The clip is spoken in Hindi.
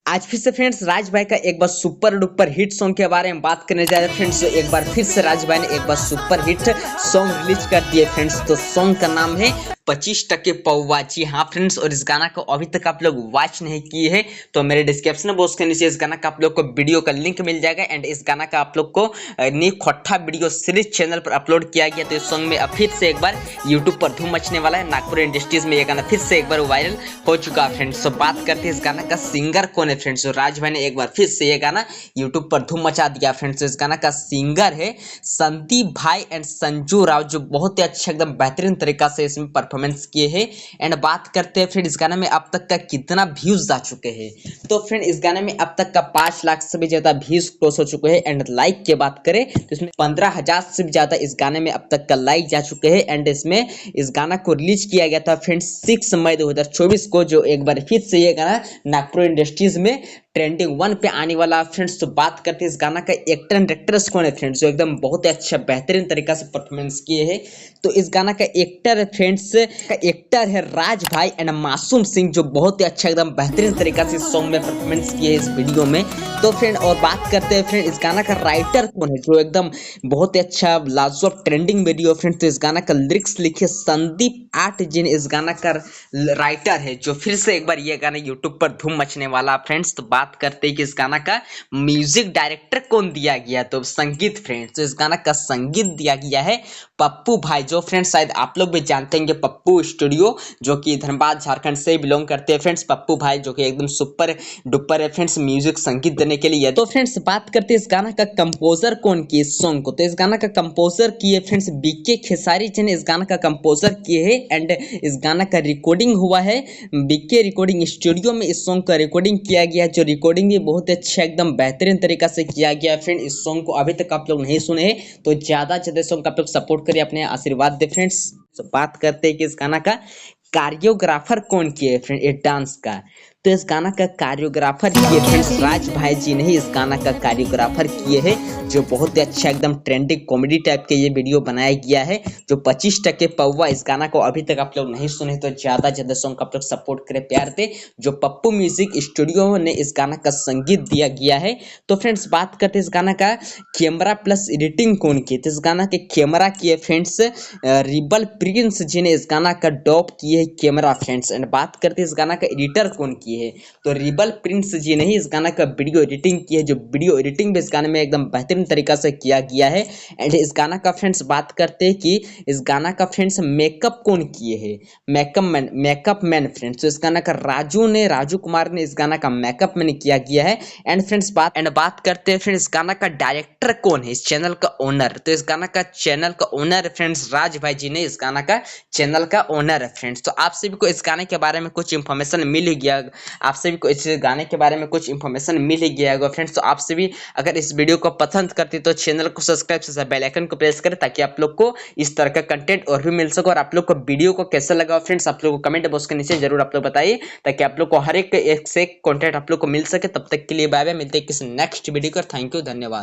आज फिर से फ्रेंड्स राज भाई का एक बार सुपर डुपर हिट सॉन्ग के बारे में बात करने जा रहे हैं फ्रेंड्स। एक बार फिर से राज भाई ने एक बार सुपर हिट सॉन्ग रिलीज कर दिए फ्रेंड्स। तो सॉन्ग का नाम है 25% पौवा। जी हाँ फ्रेंड्स, और इस गाना को अभी तक आप लोग वॉच नहीं किए हैं तो मेरे डिस्क्रिप्शन बॉक्स के नीचे इस गाना का आप लोग को वीडियो का लिंक मिल जाएगा। एंड इस गाना का आप लोग को new Khotta video series channel पर अपलोड किया गया। तो इस सॉन्ग में अब फिर से एक बार यूट्यूब पर धूम मचने वाला है। नागपुर इंडस्ट्रीज में ये गाना फिर से एक बार वायरल हो चुका है फ्रेंड्स। तो बात करते हैं इस गाना का सिंगर कौन है फ्रेंड्स। तो राज भाई ने एक बार फिर से ये गाना यूट्यूब पर धूम मचा दिया फ्रेंड्स। इस गाना का सिंगर है संदीप भाई एंड संजू राव, जो बहुत ही अच्छा एकदम बेहतरीन तरीका से इसमें परफॉर्मेंस किए हैं। एंड बात करते हैं फ्रेंड इस गाने में अब तक का कितना व्यूज आ चुके हैं। तो फ्रेंड इस गाने में अब तक का 5 लाख से भी ज्यादा व्यूज क्रॉस हो चुके हैं। एंड लाइक की बात करें तो इसमें 15,000 से भी ज्यादा इस गाने में अब तक का लाइक जा चुके हैं। एंड इसमें इस गाना को रिलीज किया गया था फ्रेंड 6 मई 2024 को, जो एक बार फिर से ये गाना नागपुर इंडस्ट्रीज में ट्रेंडिंग 1 पे आने वाला फ्रेंड्स। तो बात करते हैं इस गाना का एक्टर एंड डायरेक्टर्स कौन है फ्रेंड्स, जो एकदम बहुत ही अच्छा बेहतरीन तरीका से परफॉर्मेंस किए हैं। तो इस गाना का एक्टर है फ्रेंड्स, एक्टर है राज भाई एंड मासूम सिंह, जो बहुत ही अच्छा एकदम बेहतरीन तरीका से इस सॉन्ग में परफॉर्मेंस किए हैं इस वीडियो में। तो फ्रेंड और बात करते हैं फ्रेंड इस गाना का राइटर कौन है, जो एकदम बहुत ही अच्छा लाजवाब ट्रेंडिंग वीडियो फ्रेंड्स। तो इस गाना का लिरिक्स लिखे संदीप आठ जिन इस गाना का राइटर है, जो फिर से एक बार ये गाना यूट्यूब पर धूम मचने वाला फ्रेंड्स। तो बात करते हैं कि इस गाना का म्यूजिक डायरेक्टर कौन दिया गया, तो संगीत फ्रेंड्स। तो इस गाना का संगीत दिया गया है पप्पू भाई, जो फ्रेंड्स शायद आप लोग भी जानते होंगे पप्पू स्टूडियो, जो कि धनबाद झारखंड से बिलोंग करते हैं फ्रेंड्स। पप्पू भाई जो कि एकदम सुपर डुपर है फ्रेंड्स म्यूजिक संगीत देने के लिए। तो फ्रेंड्स बात करते हैं इस गाना का कंपोजर कौन किए इस सॉन्ग को। तो इस गाना का कंपोजर किए फ्रेंड्स बीके खेसारी जी ने इस गाना का कंपोजर किए है। एंड इस गाना का रिकॉर्डिंग हुआ है बीके रिकॉर्डिंग स्टूडियो में। इस सॉन्ग का रिकॉर्डिंग किया गया है, जो रिकॉर्डिंग भी बहुत अच्छा एकदम बेहतरीन तरीका से किया गया है फ्रेंड। इस सॉन्ग को अभी तक आप लोग नहीं सुने हैं तो ज्यादा से ज्यादा सॉन्ग आप लोग सपोर्ट करिए, अपने आशीर्वाद दे फ्रेंड्स। तो बात करते हैं कि इस गाना का कार्योग्राफर कौन किए फ्रेंड ये डांस का। तो इस गाना का कार्योग्राफर किए फ्रेंड्स राज भाई जी ने ही इस गाना का कार्योग्राफर किए हैं, जो बहुत ही अच्छा एकदम ट्रेंडिंग कॉमेडी टाइप के ये वीडियो बनाया गया है। जो 25% पौवा, इस गाना को अभी तक आप लोग नहीं सुने तो ज्यादा ज्यादा सॉन्ग आप लोग सपोर्ट करें प्यार दे। जो पप्पू म्यूजिक स्टूडियो ने इस गाना का संगीत दिया गया है। तो फ्रेंड्स बात करते हैं इस गाना का कैमरा प्लस एडिटिंग कौन किए। तो इस गाना के कैमरा किए फ्रेंड्स रिबल प्रिंस जी ने इस गाना का डॉप किए कैमरा फ्रेंड्स। एंड बात करते हैं इस गाना का एडिटर कौन किए है, तो रिबल प्रिंस जी ने ही इस गाना का वीडियो एडिटिंग की है, जो वीडियो एडिटिंग भी इस गाने में एकदम बेहतरीन तरीका से किया गया है। एंड इस गाना का फ्रेंड्स बात करते हैं कि इस गाना का फ्रेंड्स मेकअप कौन किए है, मेकअप मैन फ्रेंड्स। तो इस गाना का राजू कुमार ने इस गाना का मेकअप मैन किया गया है। एंड फ्रेंड्स बात करते हैं फ्रेंड्स इस गाना का डायरेक्टर कौन है, इस चैनल का ओनर। तो इस गाना का चैनल का ओनर फ्रेंड्स राज भाई जी ने इस गाना का चैनल का ओनर है फ्रेंड्स। तो आप सभी को इस गाने के बारे में कुछ इंफॉर्मेशन मिल ही गया, आप सभी को इस गाने के बारे में कुछ इंफॉर्मेशन मिल ही गया होगा फ्रेंड्स। तो आप सभी अगर इस वीडियो को पसंद करते तो चैनल को सब्सक्राइब से बेल आइकन को प्रेस करें, ताकि आप लोग को इस तरह का कंटेंट और भी मिल सके। और आप लोग को वीडियो को कैसा लगा फ्रेंड्स, आप लोग को कमेंट बॉक्स के नीचे जरूर आप लोग बताइए, ताकि आप लोग को हर एक से कंटेंट आप लोग को मिल सके। तब तक के लिए बाय बाय, मिलते हैं किसी नेक्स्ट वीडियो को। थैंक यू, धन्यवाद।